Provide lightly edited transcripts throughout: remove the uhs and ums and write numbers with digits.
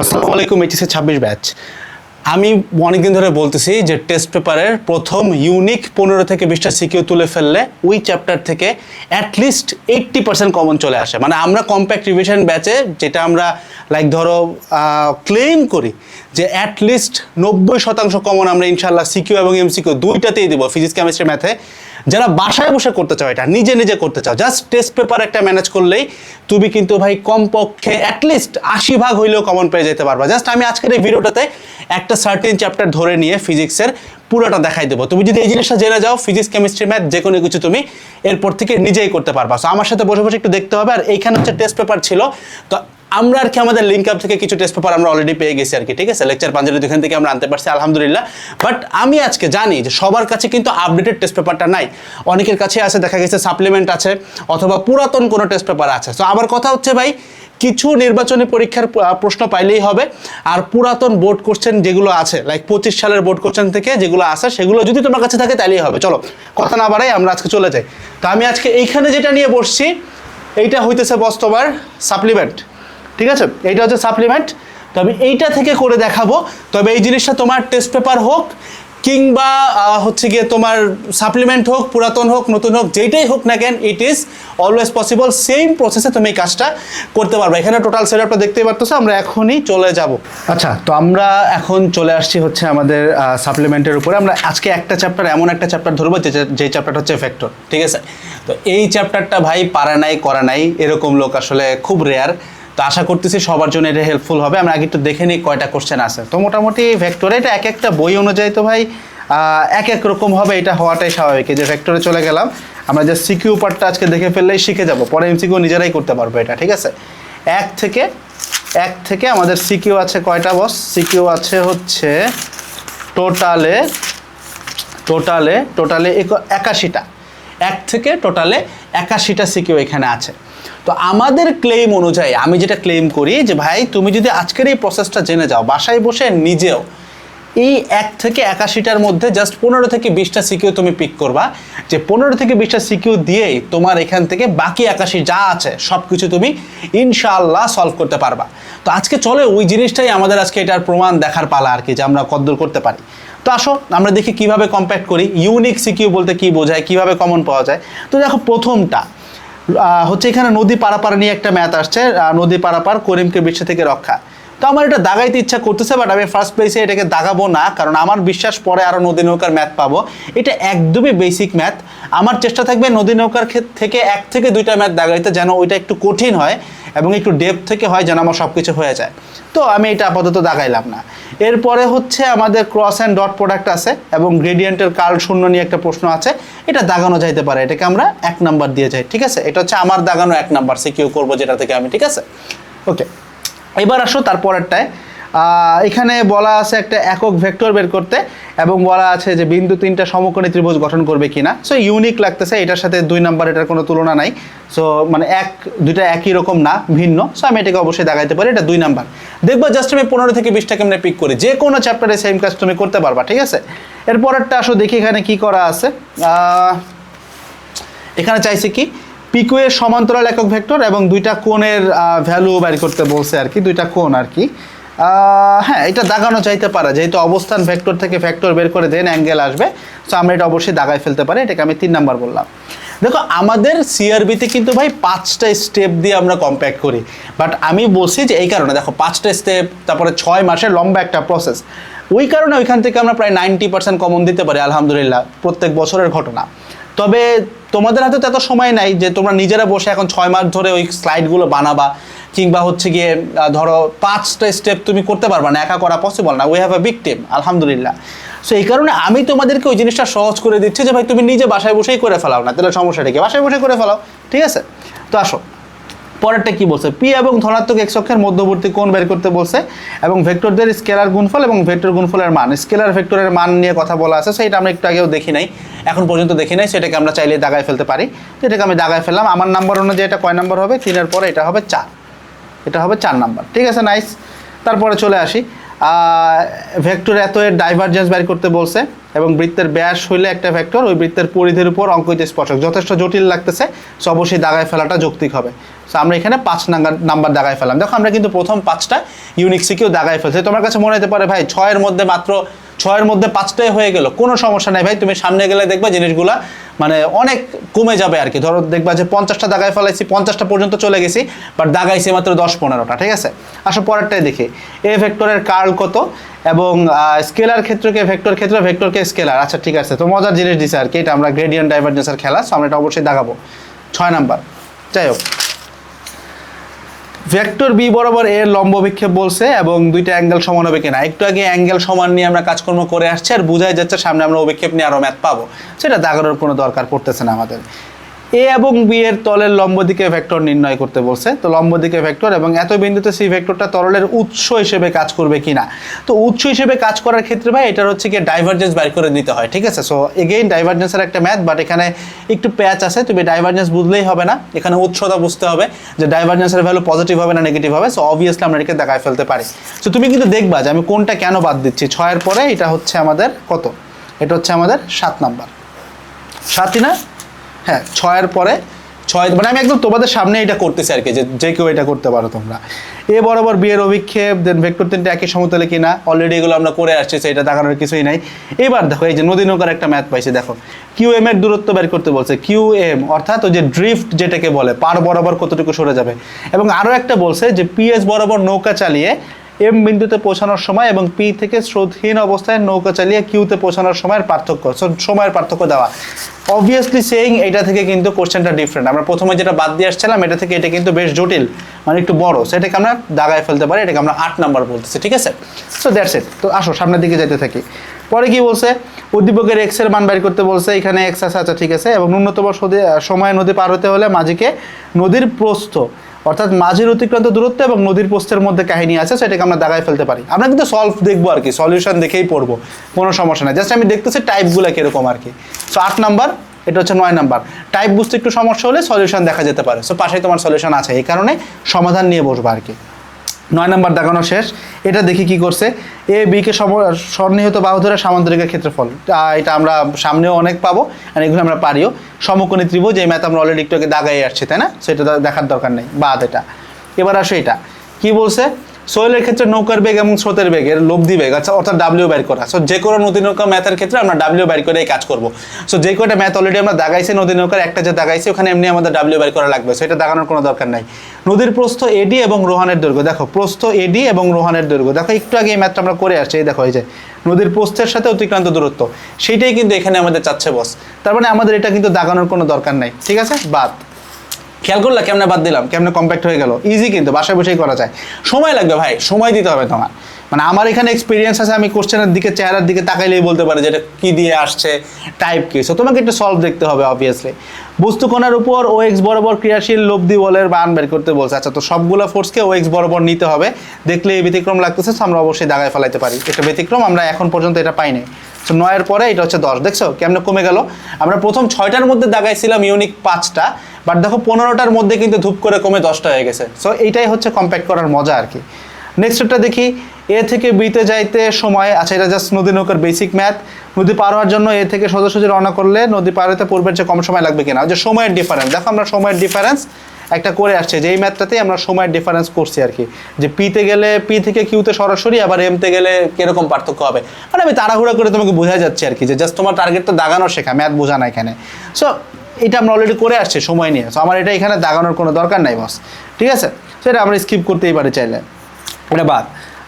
আসসালামু আলাইকুম, HSC 26 batch. আমি অনেকদিন ধরে বলতেছি যে টেস্ট পেপারের প্রথম ইউনিক 15 থেকে 20টা সিকিউ তুলে ফেললে ওই চ্যাপ্টার থেকে অ্যাটলিস্ট 80% কমন চলে আসে। মানে আমরা কম্প্যাক্ট রিভিশন ব্যাচে যেটা আমরা লাইক ধরো ক্লেম করি যে অ্যাটলিস্ট 90% কমন আমরা ইনশাল্লাহ সিকিউ এবং এমসিকিউ দুইটাতেই দেবো, ফিজিক্স কেমিস্ট্রি ম্যাথে। যারা বাসায় বসে করতে চাও, এটা নিজে নিজে করতে চাও, জাস্ট টেস্ট পেপার একটা ম্যানেজ করলেই তুমি কিন্তু ভাই কমপক্ষে অ্যাটলিস্ট 80% হইলেও কমন পেয়ে যেতে পারবা। জাস্ট আমি আজকের এই ভিডিওটাতে একটা সার্টেন চ্যাপ্টার ধরে নিয়ে ফিজিক্সের পুরোটা দেখাই দেবো। তুমি যদি এই জিনিসটা জেনে যাও, ফিজিক্স কেমিস্ট্রি ম্যাথ যে কোনো কিছু তুমি এরপর থেকে নিজেই করতে পারবা। সো আমার সাথে বসে বসে একটু দেখতে হবে। আর এইখানে হচ্ছে টেস্ট পেপার ছিল, তো আমরা আর কি আমাদের লিঙ্ক আপ থেকে কিছু টেস্ট পেপার আমরা অলরেডি পেয়ে গেছি আর কি, ঠিক আছে। লেকচার পাঞ্জাবি এখান থেকে আমরা আনতে পারছি আলহামদুলিল্লাহ। বাট আমি আজকে জানি যে সবার কাছে কিন্তু আপডেটেড টেস্ট পেপারটা নাই, অনেকের কাছে আছে দেখা গেছে সাপ্লিমেন্ট আছে অথবা পুরাতন কোনো টেস্ট পেপার আছে। সো আমার কথা হচ্ছে ভাই, কিছু নির্বাচনী পরীক্ষার প্রশ্ন পাইলেই হবে, আর পুরাতন বোর্ড কোশ্চেন যেগুলো আছে লাইক 25 সালের বোর্ড কোশ্চেন থেকে যেগুলো আছে সেগুলো যদি তোমার কাছে থাকে তাইলেই হবে। চলো কথা না বাড়াই, আমরা আজকে চলে যাই। তো আমি আজকে এইখানে যেটা নিয়ে বসছি এইটা হইতেছে বস তোমার সাপ্লিমেন্ট, ঠিক আছে। এইটা হচ্ছে সাপ্লিমেন্ট। তো আমি এইটা থেকে করে দেখাবো। তবে এই জিনিসটা তোমার টেস্ট পেপার হোক কিংবা হচ্ছে গিয়ে তোমার সাপ্লিমেন্ট হোক, পুরাতন হোক, নতুন হোক, যেইটাই হোক না কেন, it is always possible. Same প্রসেসে তুমি এই কাজটা করতে পারবে। এখানে টোটাল সেটআপটা দেখতেই পারতেছো। আমরা এখনই চলে যাব। আচ্ছা, তো আমরা এখন চলে আসছি হচ্ছে আমাদের সাপ্লিমেন্টের উপরে। আমরা আজকে একটা চ্যাপ্টার, এমন একটা চ্যাপ্টার ধরবো যে চ্যাপ্টারটা হচ্ছে ভেক্টর, ঠিক আছে। তো এই চ্যাপ্টারটা ভাই পারা নাই করা নাই এরকম লোক আসলে খুব রেয়ার। তো আশা করতেছি সবার জন্য এটা হেল্পফুল হবে। আমরা আগে একটু দেখে নিই কয়টা কোশ্চেন আছে। তো মোটামুটি ভেক্টরে এটা এক একটা বই অনুযায়ী তো ভাই এক এক রকম হবে, এটা হওয়াটাই স্বাভাবিক। যে ভেক্টরে চলে গেলাম, আমরা যে সিকিউ পার্টটা আজকে দেখে ফেললেই শিখে যাব, পরে এমসিকিউ নিজেরাই করতে পারবো এটা, ঠিক আছে। এক থেকে আমাদের সিকিউ আছে কয়টা বস? সিকিউ আছে হচ্ছে টোটালে 81টা। এক থেকে টোটালে 81টা সিকিউ এখানে আছে। তো আমাদের ক্লেম অনুযায়ী আমি যেটা ক্লেম করি যে ভাই তুমি যদি আজকের এই প্রসেসটা জেনে যাও, বাসায় বসে নিজেও এই 1 থেকে 81টার মধ্যে জাস্ট 15 থেকে 20টা সিকিউ তুমি পিক করবা, যে 15 থেকে 20টা সিকিউ দিয়েই তোমার এখান থেকে বাকি 81 যা আছে সব কিছু তুমি ইনশাআল্লাহ সলভ করতে পারবা। তো আজকে চলে ওই জিনিসটাই আমাদের আজকে এটার প্রমাণ দেখার পালা আর কি, যে আমরা কতদূর করতে পারি। তো আসো আমরা দেখি কিভাবে কম্প্যাক্ট করি, ইউনিক সিকিউ বলতে কি বোঝায়, কিভাবে কমন পাওয়া যায়। তো দেখো প্রথমটা হচ্ছে এখানে নদী পারাপার নিয়ে একটা ম্যাথ আসছে, নদী পারাপার করিমকে বৃষ্টি থেকে রক্ষা। তো আমার এটা দাগাইতে ইচ্ছা করতেছে, বাট আমি ফার্স্ট প্লেসে এটাকে দাগাবো না, কারণ আমার বিশ্বাস পরে আরও নদী নৌকার ম্যাথ পাবো। এটা একদমই বেসিক ম্যাথ। আমার চেষ্টা থাকবে নদী নৌকার থেকে 1 থেকে 2টা ম্যাথ দাগাইতে, যেন ওইটা একটু কঠিন হয় এবং একটু ডেপথ থেকে হয়, যেন আমার সব কিছু হয়ে যায়। তো আমি এটা আপাতত দাগাইলাম না। এরপরে হচ্ছে আমাদের ক্রস অ্যান্ড ডট প্রোডাক্ট আছে এবং গ্রেডিয়েন্টের কার্ল শূন্য নিয়ে একটা প্রশ্ন আছে, এটা দাগানো যাইতে পারে, এটাকে আমরা 1 নাম্বার দিয়ে যাই, ঠিক আছে। এটা হচ্ছে আমার দাগানো 1 নাম্বার সিকিউ করবো যেটা থেকে আমি, ঠিক আছে। ওকে, এবার আসো তারপরেরটায়। এখানে বলা আছে একটা একক ভেক্টর বের করতে, এবং বলা আছে যে বিন্দু 3টা সমকোণী ত্রিভুজ গঠন করবে কিনা। সো ইউনিক লাগতেছে, এটার সাথে 2 নাম্বার, এটার কোনো তুলনা নাই। সো মানে 2টা একই রকম না, ভিন্ন। সো আমি এটাকে অবশ্যই দেখাইতে পারি, এটা 2 নাম্বার। দেখবো জাস্ট আমি 15 থেকে 20টা কেমনে পিক করি, যে কোনো চ্যাপ্টারে সেম কাজ তুমি করতে পারবা, ঠিক আছে। এরপরেরটা আসো দেখি এখানে কি করা আছে। এখানে চাইছে কি পিকু এর সমান্তরাল একক ভেক্টর এবং 2টা কোণের ভ্যালু বের করতে বলছে আর কি, 2টা কোণ আর কি। হ্যাঁ, এটা দাগানো চাইতে পারে, যেহেতু অবস্থান ভেক্টর থেকে ভেক্টর বের করে দেন অ্যাঙ্গেল আসবে। সো আমরা এটা অবশ্যই দাগায় ফেলতে পারি, এটাকে আমি 3 নাম্বার বললাম। দেখো আমাদের সিআরবিতে কিন্তু ভাই 5টা স্টেপ দিয়ে আমরা কম্প্যাক্ট করি, বাট আমি বলছি যে এই কারণে দেখো 5টা স্টেপ, তারপরে 6 মাসের লম্বা একটা প্রসেস, ওই কারণে ওইখান থেকে আমরা প্রায় 90% কমন দিতে পারি আলহামদুলিল্লাহ, প্রত্যেক বছরের ঘটনা। তবে তোমাদের হাতে তো এত সময় নাই যে তোমরা নিজেরা বসে এখন 6 মাস ধরে ওই স্লাইডগুলো বানাবা, কিংবা হচ্ছে গিয়ে ধরো 5টা স্টেপ তুমি করতে পারবা না, একা করা পসিবল না। We have a big team আলহামদুলিল্লাহ। সো এই কারণে আমি তোমাদেরকে ওই জিনিসটা সহজ করে দিচ্ছি যে ভাই তুমি নিজে বাসায় বসেই করে ফেলাও না, তাহলে সমস্যাটা কি, বাসায় বসে করে ফেলাও, ঠিক আছে। তো আসো পরেরটা কি বলছে, পি এবং ধনাত্মক এক্স অক্ষের মধ্যবর্তী কোণ বের করতে বলছে, এবং ভেক্টরদের স্কেলার গুণফল এবং ভেক্টর গুণফলের মান, স্কেলার ভেক্টরের মান নিয়ে কথা বলা আছে। সেটা আমরা একটু আগেও দেখি নাই, এখন পর্যন্ত দেখি নাই, সেটাকে আমরা চাইলে দাগায় ফেলতে পারি। তো এটাকে আমি দাগায় ফেললাম। আমার নাম্বার অনুযায়ী এটা কয় নাম্বার হবে? 3-এর পরে এটা হবে 4, এটা হবে 4 নাম্বার, ঠিক আছে। নাইস। তারপরে চলে আসি, ভেক্টর এত এর ডাইভারজেন্স বের করতে বলছে এবং বৃত্তের ব্যাস হইলে একটা ভেক্টর ওই বৃত্তের পরিধির উপর অঙ্কিত স্পর্শক যথেষ্ট জটিল লাগতেছে, সো অবশ্যই দাগায় ফেলাটা যৌক্তিক হবে। সো আমরা এখানে 5 নাম্বার দাগায় ফেলাম। দেখো আমরা কিন্তু প্রথম 5টা ইউনিক সিকিউ দাগায় ফেলছি। তোমার কাছে মনে হতে পারে ভাই 6-এর মধ্যে মাত্র 6-এর মধ্যে 5টাই হয়ে গেল, কোনো সমস্যা নাই ভাই, তুমি সামনে গেলে দেখবা জিনিসগুলা মানে অনেক কমে যাবে আর কি। ধরো দেখবা যে 50টা দাগায় ফেলাইছি, 50টা পর্যন্ত চলে গেছি, বাট দাগাইছি মাত্র 10-15টা, ঠিক আছে। আসো পরেরটাই দেখি, এ ভেক্টরের কার্ল কত এবং স্কেলার ক্ষেত্রকে ভেক্টর ক্ষেত্র, ভেক্টরকে স্কেলার। আচ্ছা ঠিক আছে, তো মজার জিনিস দিছে আর কি, এটা আমরা গ্রেডিয়েন্ট ডাইভারজেন্সের খেলা, সো আমরা এটা অবশ্যই দাগাবো। 6 নাম্বার, যাই হোক, ভেক্টর বি বরাবর এর লম্ব বিক্ষেপ বলছে এবং দুইটা অ্যাঙ্গেল সমান হবে কিনা। একটু আগে অ্যাঙ্গেল সমান নিয়ে আমরা কাজকর্ম করে আসছি, আর বোঝাই যাচ্ছে সামনে আমরা অভিক্ষেপ নিয়ে আরও ম্যাথ পাবো, সেটা দাগানোর কোনো দরকার পড়তেছে না আমাদের। এ এবং বি এর তলের লম্ব দিকে ভেক্টর নির্ণয় করতে বলছে, তো লম্ব দিকে ভেক্টর এবং এত বিন্দুতে সি ভেক্টরটা তরলের উৎস হিসেবে কাজ করবে কিনা। তো উৎস হিসেবে কাজ করার ক্ষেত্রে ভাই এটার হচ্ছে কি ডাইভারজেন্স বের করে নিতে হয়, ঠিক আছে। সো এগেইন ডাইভারজেন্সের একটা ম্যাথ, বাট এখানে একটু প্যাচ আছে, তুমি ডাইভারজেন্স বুঝলেই হবে না, এখানে উৎসটা বুঝতে হবে যে ডাইভারজেন্সের ভ্যালু পজিটিভ হবে না নেগেটিভ হবে। সো অবভিয়াসলি আমরা এটাকে দেখায় ফেলতে পারি। সো তুমি কিন্তু দেখবা যে আমি কোনটা কেন বাদ দিচ্ছি। 6-এর পরে এটা হচ্ছে আমাদের কত, এটা হচ্ছে আমাদের 7 নাম্বার, 7ই না, হ্যাঁ 6-এর পরে 6, মানে আমি একদম তোমাদের সামনে এটা করতেছি আর কি, যে কেউ এটা করতে পারো তোমরা। এ বরাবর বি এর অভিক্ষেপ, দেন ভেক্টর 3টা একই সমতলে কিনা, অলরেডি এগুলো আমরা করে আসছি, এটা দেখানোর কিছুই নাই। এবার দেখো এই যে নদী নৌকার একটা ম্যাথ পাইছি, দেখো কিউ এম এর দূরত্ব বের করতে বলছে, কিউ এম অর্থাৎ ওই যে ড্রিফট যেটাকে বলে, পার বরাবর কতটুকু সরে যাবে, এবং আরও একটা বলছে যে পিএস বরাবর নৌকা চালিয়ে এম বিন্দুতে পৌঁছানোর সময় এবং পি থেকে স্রোতহীন অবস্থায় নৌকা চালিয়ে কিউতে পৌঁছানোর সময়ের পার্থক্য, সময়ের পার্থক্য দেওয়া। অবভিয়াসলি সেইং এটা থেকে কিন্তু কোশ্চেনটা ডিফারেন্ট। আমরা প্রথমে যেটা বাদ দিয়ে আসছিলাম এটা থেকে এটা কিন্তু বেশ জটিল, মানে একটু বড়, সেটাকে আমরা দাগায় ফেলতে পারি, এটাকে আমরা 8 নাম্বার বলতেছি, ঠিক আছে। So that's it. তো আসো সামনের দিকে যেতে থাকি। পরে কি বলছে, উদ্দীপকের এক্স এর মান বের করতে বলছে, এখানে এক্স আছে, আচ্ছা ঠিক আছে, এবং ন্যূনতম সময় নদী পার হতে হলে মাঝিকে নদীর প্রস্থ অর্থাৎ মাঝির অতিক্রান্ত দূরত্ব এবং নদীর প্রস্থের মধ্যে কাহিনী আছে, সেটাকে আমরা দাগায় ফেলতে পারি। আমরা কিন্তু সলভ দেখবো আর কি, সলিউশন দেখেই পড়বো, কোনো সমস্যা নেই, জাস্ট আমি দেখতেছি টাইপগুলো কীরকম আর কি। সো 8 নাম্বার, এটা হচ্ছে 9 নাম্বার। টাইপ বুঝতে একটু সমস্যা হলে সলিউশন দেখা যেতে পারে, সো পাশেই তোমার সলিউশন আছে, এই কারণে সমাধান নিয়ে বসবো আর কি। 9 নাম্বার দেখানো শেষ। এটা দেখি কি করছে, এ বিকে সন্নিহিত বাহু ধরে সামান্তরিকের ক্ষেত্রফল, এটা আমরা সামনেও অনেক পাবো, আর এগুলো আমরা পারিও। সমকোণী ত্রিভুজ, এই ম্যাথ আমরা অলরেডি একটু আগে দাগাই আসছি, তাই না, সেটা দেখার দরকার নেই, বাদ এটা। এবার আসো এটা কি বলছে, সোহেলের ক্ষেত্রে নৌকার বেগ এবং স্রোতের বেগের লব্ধি বেগ, আচ্ছা অর্থাৎ ডাব্লিউ বের করা। সো যে কোনো নদী নৌকা ম্যাথের ক্ষেত্রে আমরা ডাব্লিউ বের করে কাজ করবো। সো যে কয়টা ম্যাথ অলরেডি আমরা দাগাইছি নদী নৌকার একটা যে দাগাইছি ওখানে এমনি আমাদের ডাব্লিউ বের করা লাগবে, সেটা দাগানোর কোনো দরকার নাই। নদীর প্রস্থ এডি এবং রোহানের দৈর্ঘ্য, দেখো প্রস্থ এডি এবং রোহানের দৈর্ঘ্য, দেখো একটু আগে এই ম্যাথটা আমরা করে আসছি, এই দেখো এই যে নদীর প্রস্থের সাথে অতিক্রান্ত দূরত্ব, সেইটাই কিন্তু এখানে আমাদের চাচ্ছে বস। তার মানে আমাদের এটা কিন্তু দাগানোর কোনো দরকার নাই, ঠিক আছে, বাদ। খেয়াল করলে কেমনে বাদ দিলাম, কেমনে কম্প্যাক্ট হয়ে গেল, ইজি কিন্তু বাসায় বসেই করা যায়। সময় লাগবে ভাই, সময় দিতে হবে তোমার, মানে আমার এখানে এক্সপিরিয়েন্স আছে, আমি কোশ্চেনের দিকে চেহারার দিকে তাকাইলেই বলতে পারি যে এটা কী দিয়ে আসছে, টাইপ কি। সো তোমাকে একটু সলভ দেখতে হবে অবভিয়াসলি। বস্তুকণার উপর ও এক্স বরাবর ক্রিয়াশীল লব্ধি বলের মান বের করতে বলছে, আচ্ছা তো সবগুলো ফোর্সকে ও এক্স বরাবর নিতে হবে, দেখলে এই ব্যতিক্রম লাগতেছে, আমরা অবশ্যই দাগায় ফেলাইতে পারি, এটা ব্যতিক্রম, আমরা এখন পর্যন্ত এটা পাইনি। সো 9-এর পরে এটা হচ্ছে 10, দেখছো কেমনে কমে গেল। আমরা প্রথম 6টার মধ্যে দাগাইছিলাম ইউনিক 5টা, বাট দেখো 15টার মধ্যে কিন্তু ধূপ করে কমে 10টা হয়ে গেছে। সো এইটাই হচ্ছে কম্প্যাক্ট করার মজা আর কি। নেক্সটটা দেখি, এ থেকে বিতে যাইতে সময়, আচ্ছা এটা জাস্ট নদী নৌকার বেসিক ম্যাথ। নদী পার হওয়ার জন্য এ থেকে সোজাসুজি রওনা করলে নদী পার হতে পূর্বের চেয়ে কম সময় লাগবে কিনা, যে সময়ের ডিফারেন্স, দেখো আমরা সময়ের ডিফারেন্স একটা করে আসছে, যে এই ম্যাথটাতেই আমরা সময়ের ডিফারেন্স করছি আর কি, যে পিতে গেলে পি থেকে কিউতে সরাসরি, আবার এমতে গেলে কিরকম পার্থক্য হবে, মানে আমি তাড়াহুড়া করে তোমাকে বোঝা যাচ্ছে আর কি, যে জাস্ট তোমার টার্গেট তো দাগানো শেখা, ম্যাথ বোঝা না এখানে। সো এটা আমরা অলরেডি করে আসছি সময় নিয়ে, সো আমার এটা এখানে দাগানোর কোনো দরকার নাই বস, ঠিক আছে। সেটা আমরা স্কিপ করতেই পারি চাইলে, এটা বাদ।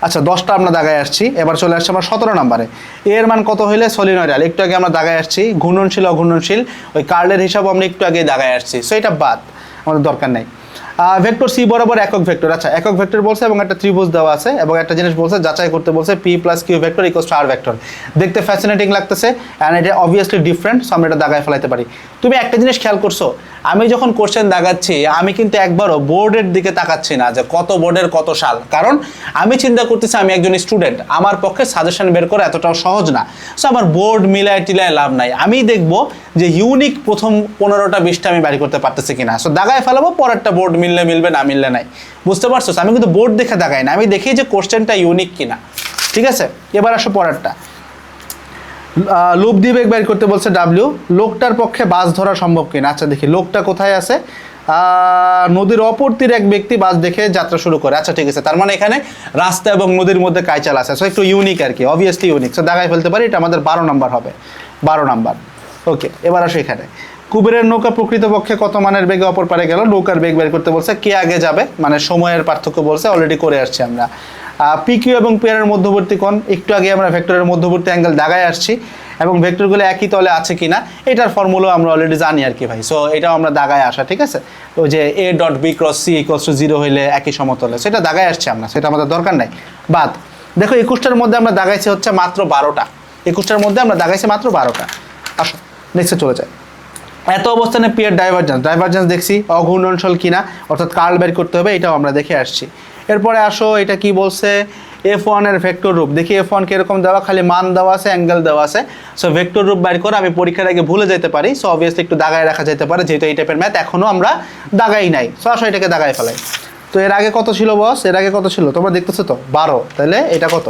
আচ্ছা 10টা আমরা দাগায় আসছি, এবার চলে আসছি আমরা 17 নম্বরে। এর মান কত হইলে সলিনয়েডাল, একটু আগে আমরা দাগায় আসছি, ঘূর্ণনশীল অঘূর্ণনশীল ওই কার্লের হিসাব আমরা একটু আগে দাগায় আসছি, সো এটা বাদ, আমাদের দরকার নেই। ভেক্টর সি বরাবর একক ভেক্টর, আচ্ছা একক ভেক্টর বলছে এবং একটা ত্রিভুজ দেওয়া আছে, এবং একটা জিনিস বলছে যাচাই করতে বলছে P plus Q vector equals to R vector. দেখতে ফ্যাসিনেটিং লাগতেছে, অ্যান্ড এটা অবভিয়াসলি ডিফারেন্ট, সো আমরা এটা দাগায় ফেলাইতে পারি। তুমি একটা জিনিস খেয়াল করছো, আমি যখন কোশ্চেন দাগাচ্ছি আমি কিন্তু একবারও বোর্ডের দিকে তাকাচ্ছি না যে কত বোর্ডের কত সাল, কারণ আমি চিন্তা করতেছি আমি একজন স্টুডেন্ট, আমার পক্ষে সাজেশন বের করা এতটাও সহজ না। সো আমার বোর্ড মিলায় টিলায় লাভ নাই, আমি দেখবো যে ইউনিক প্রথম 15টা 20টা আমি বাড়ি করতে পারতেছি কিনা, সো দাগায় ফেলাবো, পরেরটা বোর্ড মিললে মিলবে, না মিললে নাই, বুঝতে পারছো। আমি কিন্তু বোর্ড দেখে দাগাই না, আমি দেখি যে কোশ্চেনটা ইউনিক কিনা, ঠিক আছে, এবার আসো পরেরটা। লব্ধি বেগ বের করতে বলছে ডাব্লিউ, লোকটার পক্ষে বাস ধরা সম্ভব কিনা। আচ্ছা দেখি লোকটা কোথায় আছে। নদীর অপর তীরে এক ব্যক্তি বাস দেখে যাত্রা শুরু করে। আচ্ছা ঠিক আছে, তার মানে এখানে রাস্তা এবং নদীর মধ্যে কাইচাল আছে, সো একটু ইউনিক আর কি, অবভিয়াসলি ইউনিক, সো দাগায় ফেলতে পারি, এটা আমাদের 12 নাম্বার হবে, 12 নাম্বার। ওকে, এবার আসো এখানে। কুবেরের নৌকা প্রকৃতপক্ষে কত মানের বেগে অপর পারে গেল, নৌকার বেগ বের করতে বলছে, কে আগে যাবে, মানে সময়ের পার্থক্য বলছে, অলরেডি করে আসছি আমরা। পিকিউ এবং পেয়ারের মধ্যবর্তী কোণ, একটু আগে আমরা ভেক্টরের মধ্যবর্তী অ্যাঙ্গেল দাগায় আসছি, এবং ভেক্টরগুলো একই তলে আছে কিনা এটার ফর্মুলা আমরা অলরেডি জানি আর কি ভাই, সো এটাও আমরা দাগায় আসা, ঠিক আছে। ওই যে A dot B cross C equals to 0 হইলে একই সমতলে, সেটা দাগায় আসছি আমরা, সেটা আমাদের দরকার নাই। বাদ দেখো 21টার মধ্যে আমরা দাগাইছি হচ্ছে মাত্র 12টা, 21টার মধ্যে আমরা দাগাইছি মাত্র 12টা। আসো নেক্সটে চলে যায়। এত অবস্থানে পিয়ার ডাইভারজেন্স দেখছি, অঘূর্ণনশীল কিনা, অর্থাৎ কার্ল বের করতে হবে, এটাও আমরা দেখে আসছি। এরপরে আসো এটা কি বলছে, F1 এর ভেক্টর রূপ। দেখি F1 কিরকম দেওয়া, খালি মান দেওয়া আছে, অ্যাঙ্গেল দেওয়া আছে, সো ভেক্টর রূপ বাইর করে আমি পরীক্ষার আগে ভুলে যেতে পারি, সো অবভিয়াসলি একটু দাগায় রাখা যেতে পারে, যেহেতু এই টাইপের ম্যাথ এখনও আমরা দাগাই নাই, সো আসো এটাকে দাগায় ফেলাই। তো এর আগে কত ছিল বস, এর আগে কত ছিল তোমরা দেখতেছো তো 12, তাহলে এটা কত,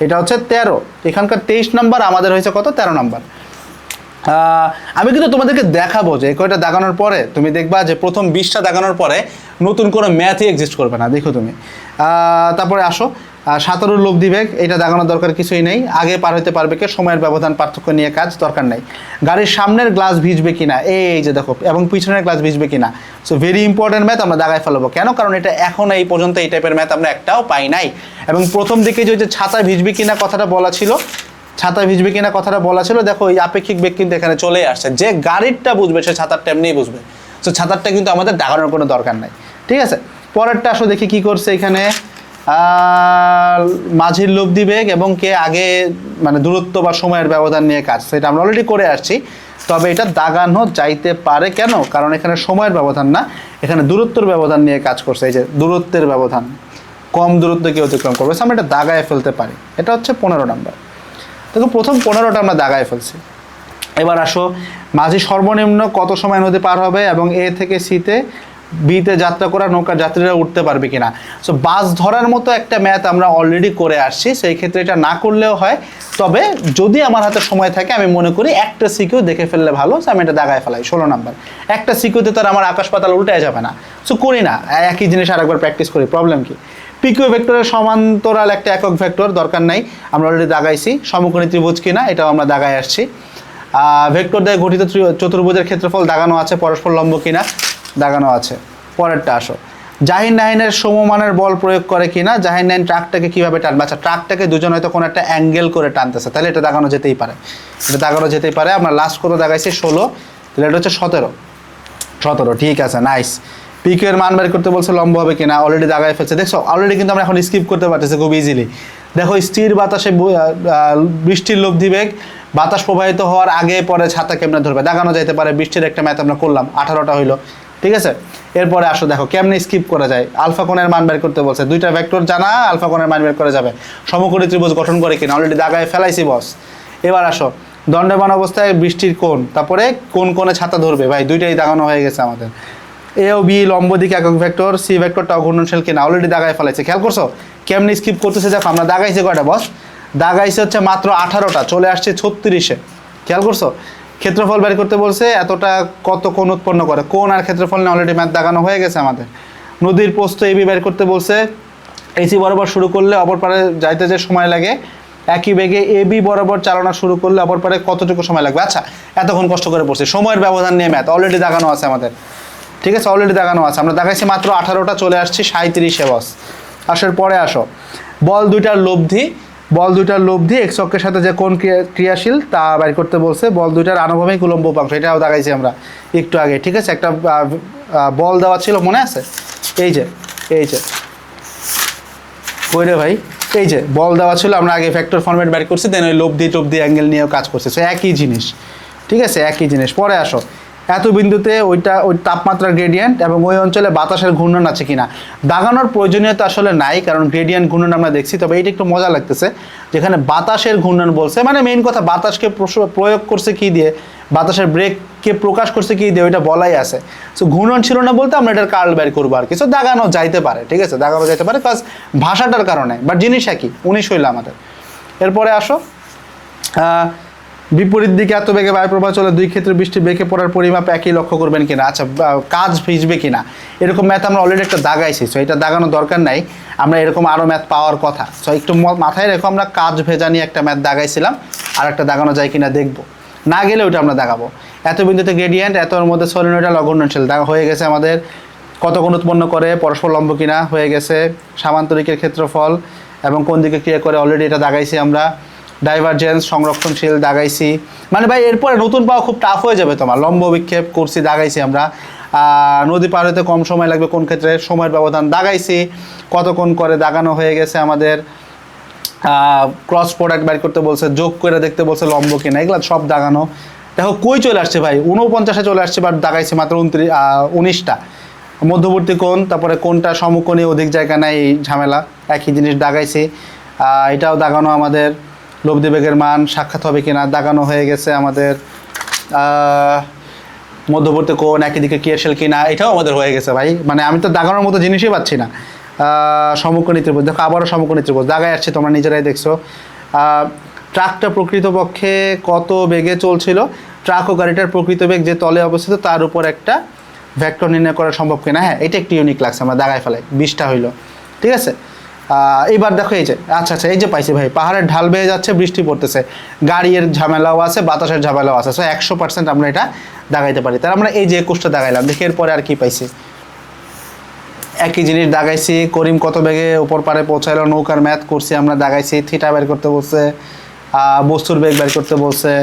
এটা হচ্ছে 13, এখানকার 23 নাম্বার, আমাদের হয়েছে কত 13 নাম্বার। আমি কিন্তু তোমাদেরকে দেখাবো যে কয়টা দাগানোর পরে তুমি দেখবা যে প্রথম 20টা দাগানোর পরে নতুন কোনো ম্যাথই এক্সিস্ট করবে না, দেখো তুমি। তারপরে আসো 17 লব্ধি বেগ, এটা দাগানোর দরকার কিছুই নেই, আগে পার হতে পারবে কে, সময়ের ব্যবধান পার্থক্য নিয়ে কাজ, দরকার নাই। গাড়ির সামনের গ্লাস ভিজবে কিনা, এই যে দেখো, এবং পিছনের গ্লাস ভিজবে কিনা, সো ভেরি ইম্পর্টেন্ট ম্যাথ, আমরা দাগায় ফেলবো কেন, কারণ এটা এখন এই পর্যন্ত এই টাইপের ম্যাথ আমরা একটাও পাই নাই। এবং প্রথম দিকে যে ছাতা ভিজবে কিনা কথাটা বলা ছিল, ছাতা ভিজবে কিনা কথাটা বলা ছিল, দেখো এই আপেক্ষিক বেগ কিন্তু এখানে চলে আসছে, যে গাড়িরটা বুঝবে সে ছাতারটা এমনিই বুঝবে, সো ছাতারটা কিন্তু আমাদের দাগানোর কোনো দরকার নাই, ঠিক আছে। পরেরটা আসো দেখি কি করছে এখানে, মাঝির লব্ধি বেগ এবং কে আগে, মানে দূরত্ব বা সময়ের ব্যবধান নিয়ে কাজ, সেটা আমরা অলরেডি করে আসছি, তবে এটা দাগানো যাইতে পারে কেন, কারণ এখানে সময়ের ব্যবধান না, এখানে দূরত্বের ব্যবধান নিয়ে কাজ করছে, এই যে দূরত্বের ব্যবধান, কম দূরত্ব কি অতিক্রম করবে, আমরা এটা দাগায় ফেলতে পারি, এটা হচ্ছে 15 নাম্বার। দেখো প্রথম 15টা আমরা দাগায় ফেলছি। এবার আসো মাঝি সর্বনিম্ন কত সময় নদী পার হবে এবং এ থেকে সিতে বিতে যাত্রা করা নৌকার যাত্রীরা উঠতে পারবে কিনা, সো বাস ধরার মতো একটা ম্যাথ আমরা অলরেডি করে আসছি, সেই ক্ষেত্রে এটা না করলেও হয়, তবে যদি আমার হাতে সময় থাকে আমি মনে করি একটা সিকিউ দেখে ফেললে ভালো, সো আমি এটা দাগায় ফেলাই 16 নাম্বার। একটা সিকিউতে তো আর আমার আকাশ পাতাল উল্টে যাবে না, সো করি না, একই জিনিস আরেকবার প্র্যাকটিস করি, প্রবলেম কি। পিকিউ ভেক্টরের সমান্তরাল একটা একক ভেক্টর, দরকার নাই, আমরা অলরেডি দাগাইছি। সমকোণী ত্রিভুজ কিনা, এটাও আমরা দাগায় আসছি। ভেক্টর দ্বারা গঠিত চতুর্ভুজের ক্ষেত্রফল দাগানো আছে, পরস্পর লম্ব কিনা, দাগানো আছে। পরেরটা আসো, জাহির নাহিনের সমমানের বল প্রয়োগ করে কিনা, জাহির নাহিন ট্রাকটাকে কীভাবে টানবে, আচ্ছা ট্রাকটাকে দুজন হয়তো কোনো একটা অ্যাঙ্গেল করে টানতেছে, তাহলে এটা দাগানো যেতেই পারে, এটা দাগানো যেতেই পারে। আমরা লাস্ট কত দাগাইছি 16, তাহলে এটা হচ্ছে 17, ঠিক আছে, নাইস। পিকিউ এর মান বের করতে বলছে, লম্ব হবে কিনা, অলরেডি দাগায় ফেলছে, দেখছো অলরেডি কিন্তু আমরা এখন স্কিপ করতে পারতেছি খুব ইজিলি। দেখো স্থির বাতাসে বৃষ্টির লব্ধি বেগ, বাতাস প্রবাহিত হওয়ার আগে পরে ছাতা কেমনে ধরবে, দাগানো যেতে পারে, বৃষ্টির একটা ম্যাথ আমরা করলাম, 18টা হইলো, ঠিক আছে। এরপরে আসো দেখো কেমনে স্কিপ করা যায়, আলফা কোণের মান বের করতে বলছে, দুইটা ভেক্টর জানা, আলফা কোণের মান বের করা যাবে, সমকোণী ত্রিভুজ গঠন করে কিনা, অলরেডি দাগায় ফেলাইছি বস। এবার আসো দণ্ডায়মান অবস্থায় বৃষ্টির কোণ, তারপরে কোন কোণে ছাতা ধরবে, ভাই দুইটাই দাগানো হয়ে গেছে আমাদের। এ ও বি লম্ব দিকে একক ভেক্টর, সি ভেক্টরটা অঘূর্ণনশীল কিনা, অলরেডি দাগায় ফেলাইছে, খেয়াল করছো কেমনি স্কিপ করতেছে, দেখো আমরা দাগাইছি কয়টা বস, দাগাইছে হচ্ছে মাত্র 18টা, চলে আসছে 36-এ, খেয়াল করছো। ক্ষেত্রফল বের করতে বলছে, এতটা কত কোণ উৎপন্ন করে, কোণ আর ক্ষেত্রফল নিয়ে অলরেডি ম্যাথ দাগানো হয়ে গেছে আমাদের। নদীর প্রস্থ এবি বের করতে বলছে, এসি বরাবর শুরু করলে অপর পারে যাইতে যে সময় লাগে, একই বেগে এবি বরাবর চালনা শুরু করলে অপর পারে কতটুকু সময় লাগবে, আচ্ছা এতক্ষণ কষ্ট করে পড়ছি, সময়ের ব্যবধান নিয়ে ম্যাথ অলরেডি দাগানো আছে আমাদের, ঠিক আছে, অলরেডি দাগানো আছে, আমরা দেখাইছি মাত্র 18টা, চলে আসছি 37-এ বস। আসার পরে আসো বল দুইটার লব্ধি এক্স অক্ষের সাথে যে কোন ক্রিয়াশীল তা বের করতে বলছে, বল দুইটার আনুভূমিক উলম্ব উপাংশ, এটাও দেখাইছি আমরা একটু আগে, ঠিক আছে। একটা বল দেওয়া ছিল মনে আছে, এই যে কই রে ভাই, এই যে বল দেওয়া ছিল, আমরা আগে ভেক্টর ফরম্যাট বের করছি, দেন ওই লব্ধি অ্যাঙ্গেল নিয়েও কাজ করছে, সো একই জিনিস, ঠিক আছে, একই জিনিস। পরে আসো এত বিন্দুতে ওই তাপমাত্রার গ্রেডিয়েন্ট এবং ওই অঞ্চলে বাতাসের ঘূর্ণন আছে কিনা, দাগানোর প্রয়োজনীয়তা আসলে নাই, কারণ গ্রেডিয়েন্ট ঘূর্ণন আমরা দেখছি, তবে এইটা একটু মজা লাগতেছে, যেখানে বাতাসের ঘূর্ণন বলছে, মানে মেইন কথা বাতাসকে প্রয়োগ করছে কি দিয়ে, বাতাসের ব্রেককে প্রকাশ করছে কি দিয়ে, ওইটা বলাই আছে, সো ঘূর্ণন ছিল না বলতে আমরা এটার কার্ল বের করবো আর কিছু, দাগানো যাইতে পারে, ঠিক আছে, দাগানো যাইতে পারে কাজ ভাষাটার কারণে, বাট জিনিস একই, 19 হইলো আমাদের, এরপরে আসো, বিপরীত দিকে এত বেগে বায়ুপ্রবাহ চলে, দুই ক্ষেত্রে বৃষ্টি বেঁকে পড়ার পরিমাপ একই লক্ষ্য করবেন কিনা। আচ্ছা, কাজ ভিজবে কিনা, এরকম ম্যাথ আমরা অলরেডি একটা দাগাইছি, সো এটা দাগানোর দরকার নাই, আমরা এরকম আরও ম্যাথ পাওয়ার কথা। সো একটু মাথায় রেখো, আমরা কাজ ভেজা নিয়ে একটা ম্যাথ দাগাইছিলাম, আর একটা দাগানো যায় কিনা দেখবো, না গেলে ওইটা আমরা দাগাবো। এত বিন্দুতে গ্রেডিয়েন্ট, এতর মধ্যে সলিনয়েডাল অঘূর্ণনশীল, দাগা হয়ে গেছে আমাদের। কত কোণ উৎপন্ন করে, পরস্পর লম্ব কিনা হয়ে গেছে। সামান্তরিকের ক্ষেত্রফল এবং কোন দিকে ক্রিয়া করে অলরেডি এটা দাগাইছি আমরা। ডাইভারজেন্স, সংরক্ষণশীল দাগাইছি। মানে ভাই এরপরে নতুন পাওয়া খুব টাফ হয়ে যাবে তোমার। লম্ব বিক্ষেপ করছি, দাগাইছি আমরা। নদী পার হতে কম সময় লাগবে কোন ক্ষেত্রে, সময়ের ব্যবধান দাগাইছি। কত কোণ করে দাগানো হয়ে গেছে আমাদের। ক্রস প্রোডাক্ট বের করতে বলছে, যোগ করে দেখতে বলছে লম্ব কিনা, এগুলো সব দাগানো। দেখো কই চলে আসছে ভাই, 49-এ চলে আসছে, বাট দাগাইছি মাত্র 19টা। মধ্যবর্তী কোণ, তারপরে কোনটা সমকোণী, অধিক জায়গা নাই, এই ঝামেলা, একই জিনিস দাগাইছি। এটাও দাগানো আমাদের। লব্ধি বেগের মান সাক্ষাৎ হবে কিনা দাগানো হয়ে গেছে আমাদের। মধ্যবর্তী কোণ একই দিকে ক্রিয়াশীল কিনা, এটাও আমাদের হয়ে গেছে ভাই। মানে আমি তো দাগানোর মতো জিনিসই পাচ্ছি না। সমকোণী ত্রিভুজ, দেখো আবারও সমকোণী ত্রিভুজ দাগায় আসছে, তোমরা নিজেরাই দেখছো। ট্রাকটা প্রকৃতপক্ষে কত বেগে চলছিল, ট্রাক ও গাড়িটার প্রকৃত বেগ যে তলে অবস্থিত তার উপর একটা ভেক্টর নির্ণয় করা সম্ভব কিনা। হ্যাঁ, এটা একটি ইউনিক লাগছে, আমরা দাগায় ফেলাই, 20টা হইলো, ঠিক আছে। এইবার দেখো এই যে, আচ্ছা এই যে পাইছি ভাই, পাহাড়ের ঢাল বেয়ে যাচ্ছে, বৃষ্টি পড়তেছে, গাড়ির ঝামেলাও আছে, বাতাসের ঝামেলাও আছে, সো 100% আমরা এটা দাগাইতে পারি। তার আমরা এই যে 21টা দাগাইলাম, দেখি এরপরে আর কি পাইছি। একই জিনিস দাগাইছি। করিম কত বেগে উপর পারে পৌঁছাইলো, নৌকার ম্যাথ করছি আমরা, দাগাইছি। থিটা বের করতে বলছে, বস্তুর বেগ বের করতে বলছে,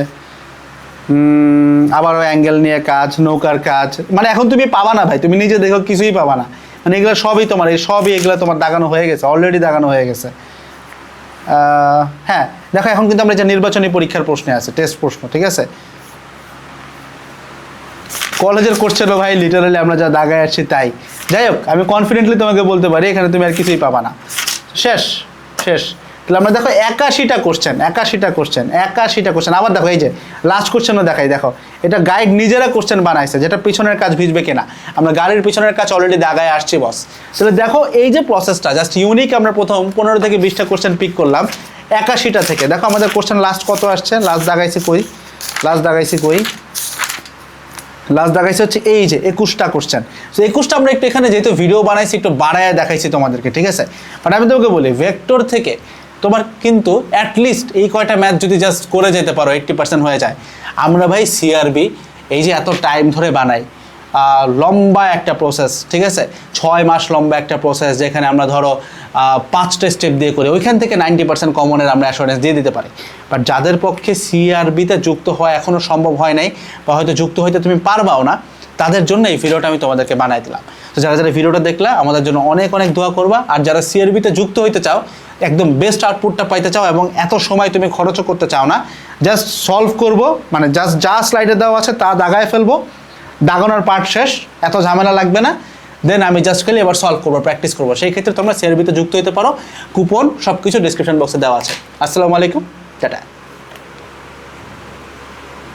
আবারও অ্যাঙ্গেল নিয়ে কাজ, নৌকার কাজ। মানে এখন তুমি পাবা না ভাই, তুমি নিজে দেখো কিছুই পাবা না। মানে এগুলো সবই তোমার, এগুলো তোমার দাগানো হয়ে গেছে, অলরেডি দাগানো হয়ে গেছে। হ্যাঁ দেখো, এখন কিন্তু আমরা যে নির্বাচনী পরীক্ষার প্রশ্নে আছে, টেস্ট প্রশ্ন, ঠিক আছে। কলেজের কোশ্চেনও ভাই লিটারালি আমরা যা দাগায় আসছি তাই। যাই হোক, আমি কনফিডেন্টলি তোমাকে বলতে পারি এখানে তুমি আর কিছুই পাবা না। শেষ। তাহলে আমরা দেখো 81টা কোশ্চেন। আবার দেখো এই যে লাস্ট কোশ্চেনও দেখাই, দেখো এটা গাইড নিজেরা কোশ্চেন বানাইছে, যেটা পিছনের কাজ ভিজবে কিনা। আমরা গাড়ির পিছনের কাজ অলরেডি দাগায় আসছি বস। তাহলে দেখো এই যে প্রসেসটা জাস্ট ইউনিক। আমরা প্রথম 15 থেকে 20টা কোশ্চেন পিক করলাম 81টা থেকে। দেখো আমাদের কোশ্চেন লাস্ট কত আসছে, লাস্ট দাগাইছি হচ্ছে এই যে 21টা কোশ্চেন। তো 21টা আমরা একটু এখানে যেহেতু ভিডিও বানাইছি একটু বাড়ায় দেখাইছি তোমাদেরকে, ঠিক আছে। বাট আমি তোমাকে বলি ভেক্টর থেকে তোমার কিন্তু অ্যাটলিস্ট এই কয়টা ম্যাথ যদি জাস্ট করে যেতে পারো 80% হয়ে যায়। আমরা ভাই সিআরবি এই যে এত টাইম ধরে বানাই, লম্বা একটা প্রসেস, ঠিক আছে, 6 মাস লম্বা একটা প্রসেস, যেখানে আমরা ধরো 5টা স্টেপ দিয়ে করি, ওইখান থেকে 90% কমনের আমরা অ্যাসুরেন্স দিয়ে দিতে পারি। বাট যাদের পক্ষে সিআরবিতে যুক্ত হওয়া এখনও সম্ভব হয় নাই, বা হয়তো যুক্ত হইতে তুমি পারবাও না, তাদের জন্য এই ভিডিওটা আমি তোমাদেরকে বানাই দিলাম। তো যারা ভিডিওটা দেখলা আমাদের জন্য অনেক দোয়া করবা। আর যারা সিআরবিতে যুক্ত হইতে চাও, একদম বেস্ট আউটপুটটা পাইতে চাও এবং এত সময় তুমি খরচও করতে চাও না, জাস্ট সলভ করব, মানে জাস্ট যা স্লাইডে দেওয়া আছে তা দাগায় ফেলবো, দাগানোর পার্ট শেষ, এত ঝামেলা লাগবে না, দেন আমি জাস্ট খালি এবার সলভ করবো, প্র্যাকটিস করবো। সেই ক্ষেত্রে তোমরা সিআরবিতে যুক্ত হতে পারো। কুপন সব কিছু ডিসক্রিপশন বক্সে দেওয়া আছে। আসসালামু আলাইকুম, টাটা।